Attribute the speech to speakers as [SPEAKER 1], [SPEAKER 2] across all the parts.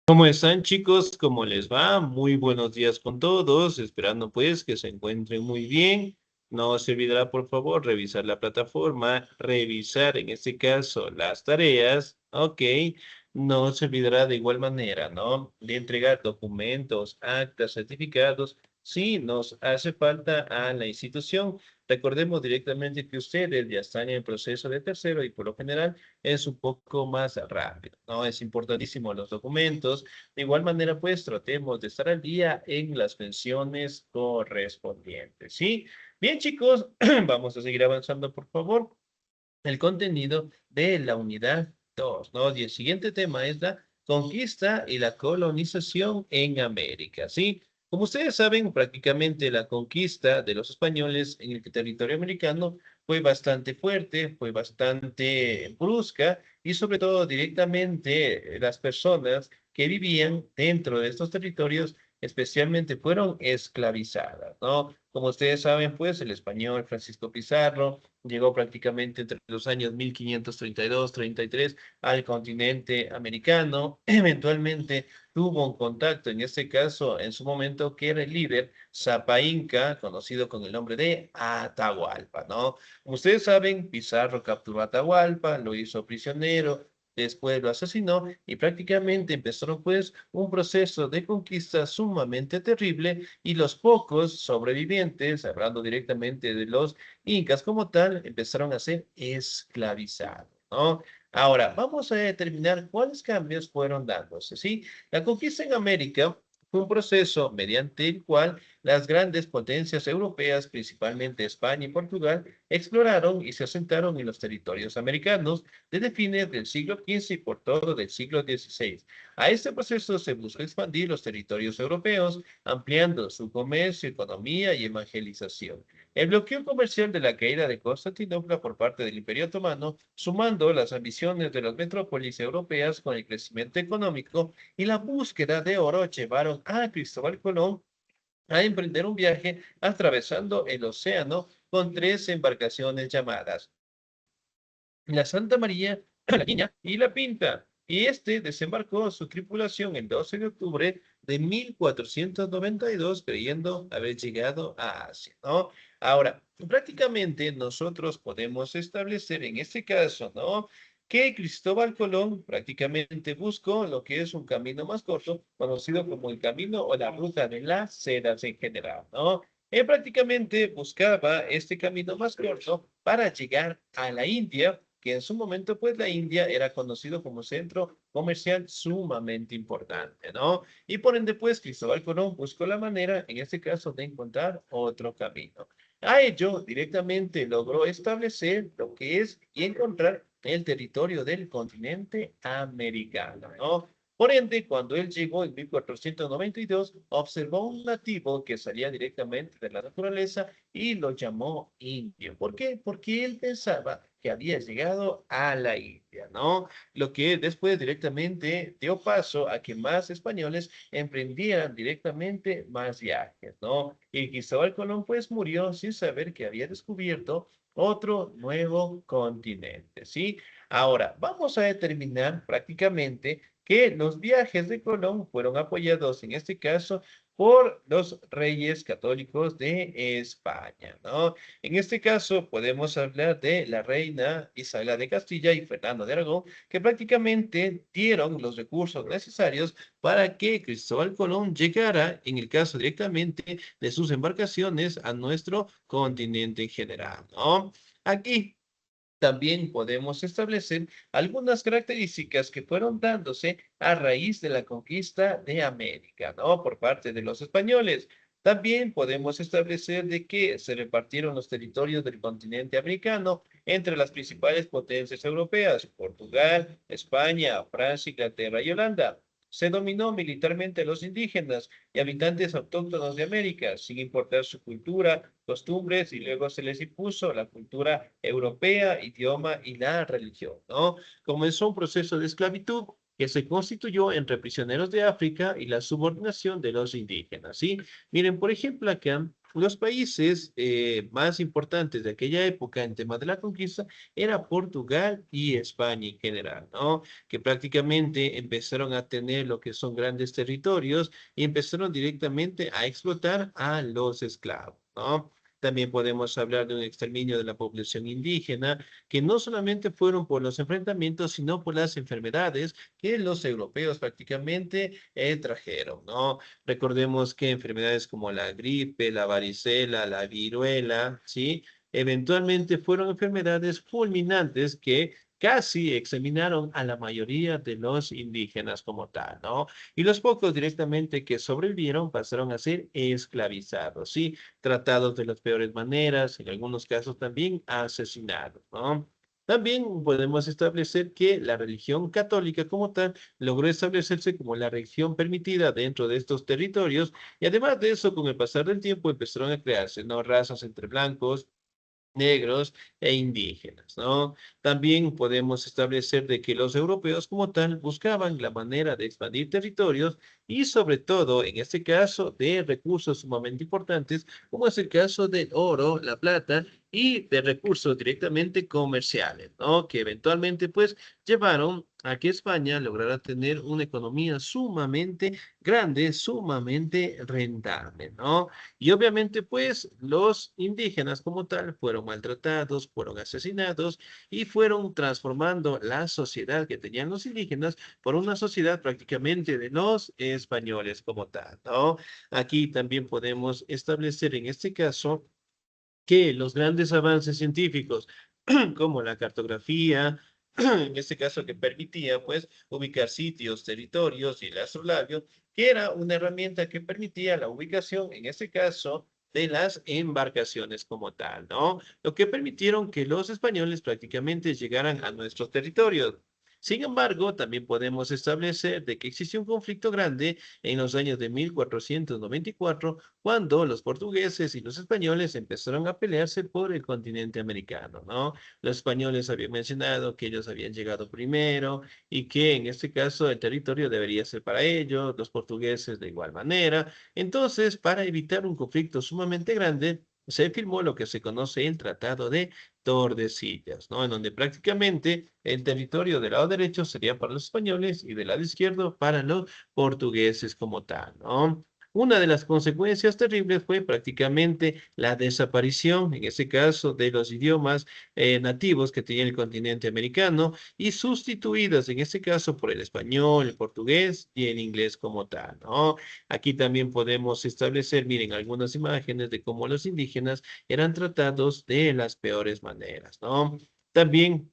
[SPEAKER 1] ¿Cómo están, chicos? ¿Cómo les va? Muy buenos días con todos, esperando pues que se encuentren muy bien. No se olvidará, por favor, revisar la plataforma, revisar en este caso las tareas, ¿ok? No se olvidará de igual manera, ¿no? De entregar documentos, actas, certificados, si nos hace falta a la institución. Recordemos directamente que ustedes ya están en el proceso de tercero y por lo general es un poco más rápido, ¿no? Es importantísimo los documentos. De igual manera, pues tratemos de estar al día en las menciones correspondientes, ¿sí? Bien, chicos, vamos a seguir avanzando, por favor. El contenido de la unidad 2, ¿no? Y el siguiente tema es la conquista y la colonización en América, ¿sí? Como ustedes saben, prácticamente la conquista de los españoles en el territorio americano fue bastante fuerte, fue bastante brusca y sobre todo directamente las personas que vivían dentro de estos territorios especialmente fueron esclavizadas, ¿no? Como ustedes saben, pues el español Francisco Pizarro llegó prácticamente entre los años 1532-33 al continente americano. Eventualmente tuvo un contacto, en este caso, en su momento, que era el líder Zapa Inca, conocido con el nombre de Atahualpa, ¿no? Como ustedes saben, Pizarro capturó a Atahualpa, lo hizo prisionero, después lo asesinó y prácticamente empezaron pues un proceso de conquista sumamente terrible y los pocos sobrevivientes, hablando directamente de los incas como tal, empezaron a ser esclavizados, ¿no? Ahora, vamos a determinar cuáles cambios fueron dándose, ¿sí? La conquista en América fue un proceso mediante el cual las grandes potencias europeas, principalmente España y Portugal, exploraron y se asentaron en los territorios americanos desde fines del siglo XV y por todo del siglo XVI. A este proceso se buscó expandir los territorios europeos, ampliando su comercio, economía y evangelización. El bloqueo comercial de la caída de Constantinopla por parte del Imperio Otomano, sumando las ambiciones de las metrópolis europeas con el crecimiento económico y la búsqueda de oro, llevaron a Cristóbal Colón a emprender un viaje atravesando el océano con tres embarcaciones llamadas la Santa María, la Niña y la Pinta. Y este desembarcó su tripulación el 12 de octubre de 1492, creyendo haber llegado a Asia, ¿no? Ahora, prácticamente nosotros podemos establecer en este caso, ¿no? Que Cristóbal Colón prácticamente buscó lo que es un camino más corto, conocido como el camino o la ruta de las sedas en general, ¿no? Él prácticamente buscaba este camino más corto para llegar a la India, que en su momento, pues la India era conocido como centro comercial sumamente importante, ¿no? Y por ende, pues Cristóbal Colón buscó la manera, en este caso, de encontrar otro camino. A ello, directamente logró establecer lo que es y encontrar el territorio del continente americano, ¿no? Por ende, cuando él llegó en 1492, observó un nativo que salía directamente de la naturaleza y lo llamó indio. ¿Por qué? Porque él pensaba que había llegado a la India, ¿no? Lo que después directamente dio paso a que más españoles emprendieran directamente más viajes, ¿no? Y Cristóbal Colón pues murió sin saber que había descubierto otro nuevo continente, ¿sí? Ahora, vamos a determinar prácticamente que los viajes de Colón fueron apoyados en este caso por los reyes católicos de España, ¿no? En este caso podemos hablar de la reina Isabel de Castilla y Fernando de Aragón, que prácticamente dieron los recursos necesarios para que Cristóbal Colón llegara, en el caso directamente de sus embarcaciones, a nuestro continente en general, ¿no? Aquí también podemos establecer algunas características que fueron dándose a raíz de la conquista de América, ¿no? Por parte de los españoles. También podemos establecer de que se repartieron los territorios del continente americano entre las principales potencias europeas, Portugal, España, Francia, Inglaterra y Holanda. Se dominó militarmente a los indígenas y habitantes autóctonos de América, sin importar su cultura, costumbres, y luego se les impuso la cultura europea, idioma y la religión, ¿no? Comenzó un proceso de esclavitud que se constituyó entre prisioneros de África y la subordinación de los indígenas, ¿sí? Miren, por ejemplo, acá los países más importantes de aquella época en temas de la conquista era Portugal y España en general, ¿no? Que prácticamente empezaron a tener lo que son grandes territorios y empezaron directamente a explotar a los esclavos, ¿no? También podemos hablar de un exterminio de la población indígena, que no solamente fueron por los enfrentamientos, sino por las enfermedades que los europeos prácticamente trajeron, ¿no? Recordemos que enfermedades como la gripe, la varicela, la viruela, ¿sí? Eventualmente fueron enfermedades fulminantes que casi exterminaron a la mayoría de los indígenas como tal, ¿no? Y los pocos directamente que sobrevivieron pasaron a ser esclavizados, ¿sí? Tratados de las peores maneras, en algunos casos también asesinados, ¿no? También podemos establecer que la religión católica como tal logró establecerse como la religión permitida dentro de estos territorios y además de eso, con el pasar del tiempo empezaron a crearse, ¿no? Razas entre blancos, negros e indígenas, ¿no? También podemos establecer de que los europeos como tal buscaban la manera de expandir territorios y sobre todo, en este caso, de recursos sumamente importantes, como es el caso del oro, la plata y de recursos directamente comerciales, ¿no? Que eventualmente pues llevaron a que España lograra tener una economía sumamente grande, sumamente rentable, ¿no? Y obviamente, pues, los indígenas como tal fueron maltratados, fueron asesinados y fueron transformando la sociedad que tenían los indígenas por una sociedad prácticamente de los españoles como tal, ¿no? Aquí también podemos establecer en este caso que los grandes avances científicos, como la cartografía, en este caso que permitía pues ubicar sitios, territorios y el astrolabio, que era una herramienta que permitía la ubicación, en este caso, de las embarcaciones como tal, ¿no? Lo que permitieron que los españoles prácticamente llegaran a nuestros territorios. Sin embargo, también podemos establecer de que existió un conflicto grande en los años de 1494 cuando los portugueses y los españoles empezaron a pelearse por el continente americano, ¿no? Los españoles habían mencionado que ellos habían llegado primero y que en este caso el territorio debería ser para ellos, los portugueses de igual manera. Entonces, para evitar un conflicto sumamente grande, se firmó lo que se conoce el Tratado de Tordesillas, ¿no? En donde prácticamente el territorio del lado derecho sería para los españoles y del lado izquierdo para los portugueses como tal, ¿no? Una de las consecuencias terribles fue prácticamente la desaparición, en ese caso, de los idiomas nativos que tenía el continente americano y sustituidas, en este caso, por el español, el portugués y el inglés como tal, ¿no? Aquí también podemos establecer, miren, algunas imágenes de cómo los indígenas eran tratados de las peores maneras, ¿no? También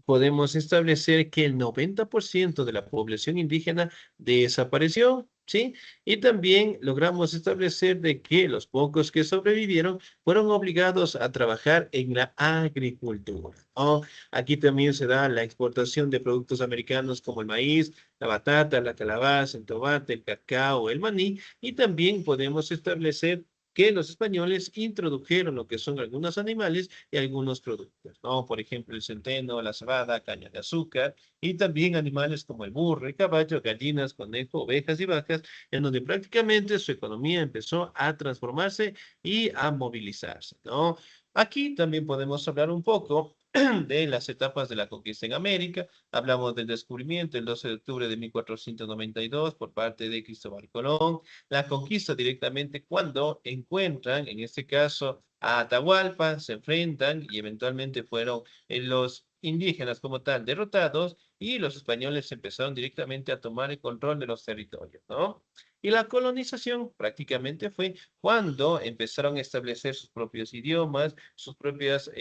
[SPEAKER 1] podemos establecer que el 90% de la población indígena desapareció, ¿sí? Y también logramos establecer de que los pocos que sobrevivieron fueron obligados a trabajar en la agricultura, ¿no? Aquí también se da la exportación de productos americanos como el maíz, la batata, la calabaza, el tomate, el cacao, el maní, y también podemos establecer que los españoles introdujeron lo que son algunos animales y algunos productos, ¿no? Por ejemplo, el centeno, la cebada, caña de azúcar y también animales como el burro, el caballo, gallinas, conejo, ovejas y vacas, en donde prácticamente su economía empezó a transformarse y a movilizarse, ¿no? Aquí también podemos hablar un poco de las etapas de la conquista en América. Hablamos del descubrimiento el 12 de octubre de 1492 por parte de Cristóbal Colón, la conquista directamente cuando encuentran, en este caso, a Atahualpa, se enfrentan y eventualmente fueron los indígenas como tal derrotados y los españoles empezaron directamente a tomar el control de los territorios, ¿no? Y la colonización prácticamente fue cuando empezaron a establecer sus propios idiomas, sus propias,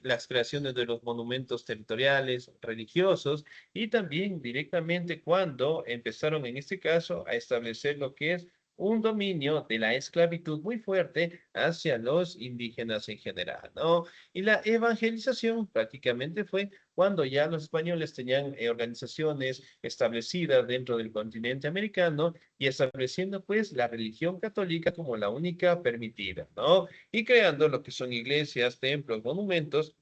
[SPEAKER 1] las creaciones de los monumentos territoriales, religiosos, y también directamente cuando empezaron en este caso a establecer lo que es un dominio de la esclavitud muy fuerte hacia los indígenas en general, ¿no? Y la evangelización prácticamente fue cuando ya los españoles tenían organizaciones establecidas dentro del continente americano y estableciendo pues la religión católica como la única permitida, ¿no? Y creando lo que son iglesias, templos, monumentos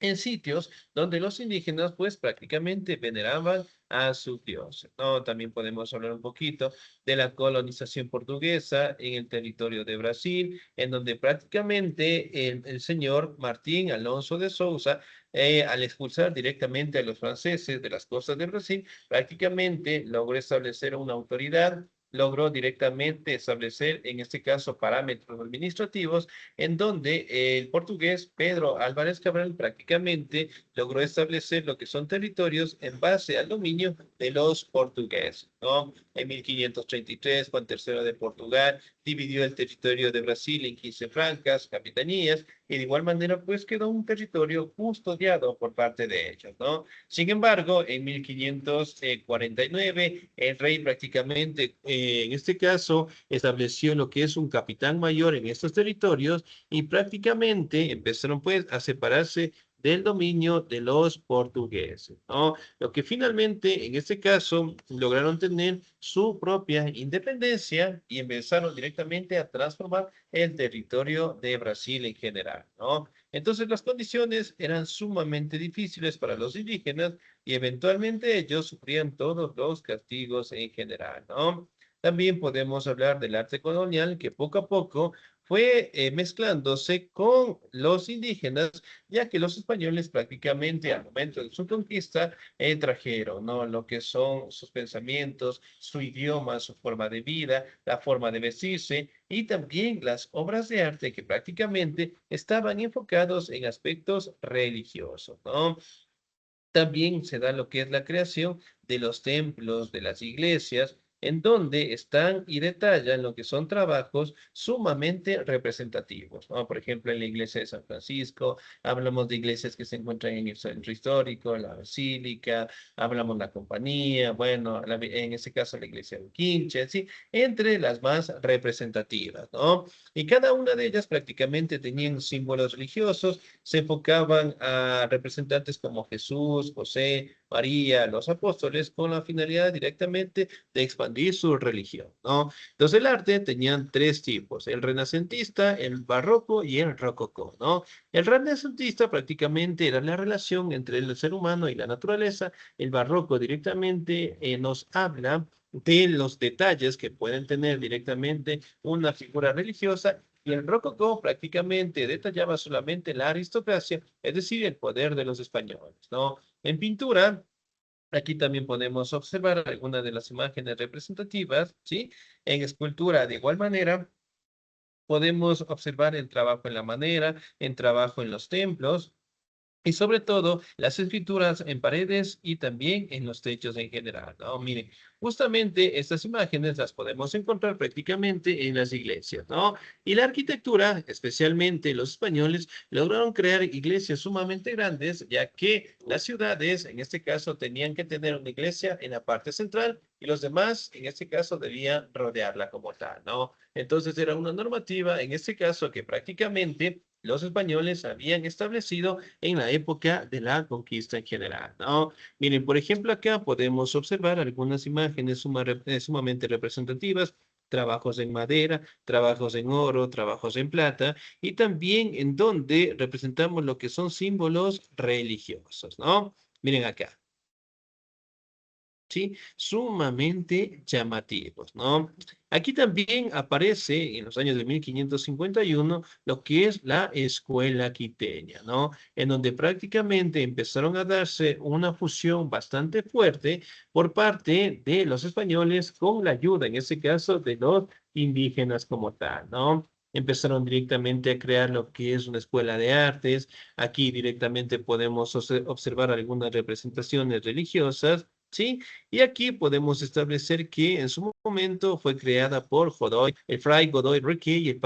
[SPEAKER 1] en sitios donde los indígenas pues prácticamente veneraban a sus dioses, ¿no? También podemos hablar un poquito de la colonización portuguesa en el territorio de Brasil, en donde prácticamente el señor Martín Alonso de Sousa, al expulsar directamente a los franceses de las costas de Brasil, prácticamente logró establecer una autoridad, logró directamente establecer, en este caso, parámetros administrativos en donde el portugués Pedro Álvarez Cabral prácticamente logró establecer lo que son territorios en base al dominio de los portugueses, ¿no? En 1533, Juan III de Portugal dividió el territorio de Brasil en 15 francas, capitanías, y de igual manera, pues quedó un territorio custodiado por parte de ellos, ¿no? Sin embargo, en 1549, el rey prácticamente, en este caso, estableció lo que es un capitán mayor en estos territorios y prácticamente empezaron pues a separarse del dominio de los portugueses, ¿no? Lo que finalmente en este caso lograron tener su propia independencia y empezaron directamente a transformar el territorio de Brasil en general, ¿no? Entonces las condiciones eran sumamente difíciles para los indígenas y eventualmente ellos sufrían todos los castigos en general, ¿no? También podemos hablar del arte colonial que poco a poco fue mezclándose con los indígenas, ya que los españoles prácticamente al momento de su conquista trajeron, ¿no? Lo que son sus pensamientos, su idioma, su forma de vida, la forma de vestirse y también las obras de arte que prácticamente estaban enfocados en aspectos religiosos, ¿no? También se da lo que es la creación de los templos, de las iglesias, en donde están y detallan lo que son trabajos sumamente representativos, ¿no? Por ejemplo, en la iglesia de San Francisco, hablamos de iglesias que se encuentran en el centro histórico, la basílica, hablamos de la compañía, bueno, en este caso la iglesia de Quinche, ¿sí? Entre las más representativas, ¿no? Y cada una de ellas prácticamente tenían símbolos religiosos, se enfocaban a representantes como Jesús, José, María, los apóstoles, con la finalidad directamente de expandir su religión, ¿no? Entonces el arte tenían tres tipos, el renacentista, el barroco y el rococó, ¿no? El renacentista prácticamente era la relación entre el ser humano y la naturaleza, el barroco directamente nos habla de los detalles que pueden tener directamente una figura religiosa y el rococó prácticamente detallaba solamente la aristocracia, es decir, el poder de los españoles, ¿no? En pintura, aquí también podemos observar algunas de las imágenes representativas, ¿sí? En escultura, de igual manera, podemos observar el trabajo en la madera, el trabajo en los templos, y sobre todo, las escrituras en paredes y también en los techos en general, ¿no? Miren, justamente estas imágenes las podemos encontrar prácticamente en las iglesias, ¿no? Y la arquitectura, especialmente los españoles, lograron crear iglesias sumamente grandes, ya que las ciudades, en este caso, tenían que tener una iglesia en la parte central y los demás, en este caso, debían rodearla como tal, ¿no? Entonces era una normativa, en este caso, que prácticamente los españoles habían establecido en la época de la conquista en general, ¿no? Miren, por ejemplo, acá podemos observar algunas imágenes sumamente representativas, trabajos en madera, trabajos en oro, trabajos en plata, y también en donde representamos lo que son símbolos religiosos, ¿no? Miren acá. ¿Sí? Sumamente llamativos, ¿no? Aquí también aparece en los años de 1551 lo que es la escuela quiteña, ¿no? En donde prácticamente empezaron a darse una fusión bastante fuerte por parte de los españoles con la ayuda, en este caso, de los indígenas como tal, ¿no? Empezaron directamente a crear lo que es una escuela de artes. Aquí directamente podemos observar algunas representaciones religiosas, ¿sí? Y aquí podemos establecer que en su momento fue creada por Godoy, el fray Godoy Riquet y el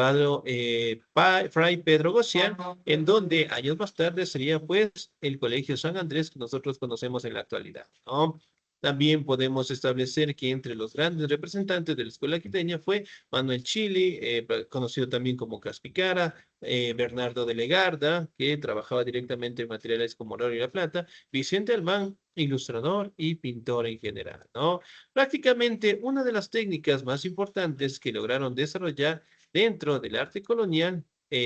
[SPEAKER 1] padre fray Pedro Gossian, en donde años más tarde sería pues el Colegio San Andrés que nosotros conocemos en la actualidad, ¿no? También podemos establecer que entre los grandes representantes de la escuela quiteña fue Manuel Chili, conocido también como Caspicara, Bernardo de Legarda, que trabajaba directamente en materiales como el oro y la plata, Vicente Almán, ilustrador y pintor en general, ¿no? Prácticamente una de las técnicas más importantes que lograron desarrollar dentro del arte colonial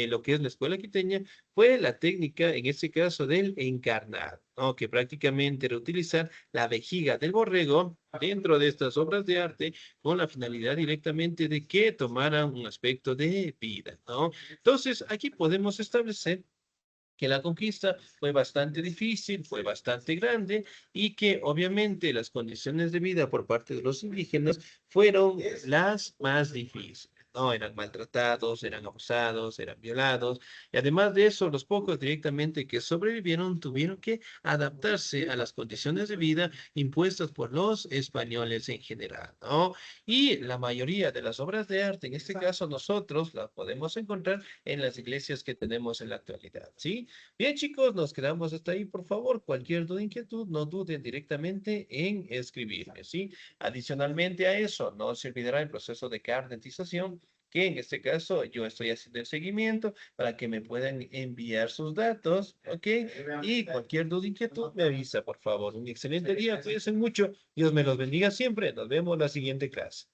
[SPEAKER 1] lo que es la escuela quiteña fue la técnica, en este caso, del encarnado, ¿no? Que prácticamente era utilizar la vejiga del borrego dentro de estas obras de arte con la finalidad directamente de que tomaran un aspecto de vida, ¿no? Entonces, aquí podemos establecer que la conquista fue bastante difícil, fue bastante grande y que obviamente las condiciones de vida por parte de los indígenas fueron las más difíciles. No, eran maltratados, eran abusados, eran violados y además de eso, los pocos directamente que sobrevivieron tuvieron que adaptarse a las condiciones de vida impuestas por los españoles en general, ¿no? Y la mayoría de las obras de arte, en este caso nosotros las podemos encontrar en las iglesias que tenemos en la actualidad, ¿sí? Bien, chicos, nos quedamos hasta ahí, por favor. Cualquier duda, inquietud, no duden directamente en escribirme, ¿sí? Adicionalmente a eso, no se olvidará el proceso de carnetización, que en este caso yo estoy haciendo el seguimiento para que me puedan enviar sus datos, ¿ok? Y cualquier duda, inquietud, me avisa, por favor. Un excelente día, cuídense mucho. Dios me los bendiga siempre. Nos vemos en la siguiente clase.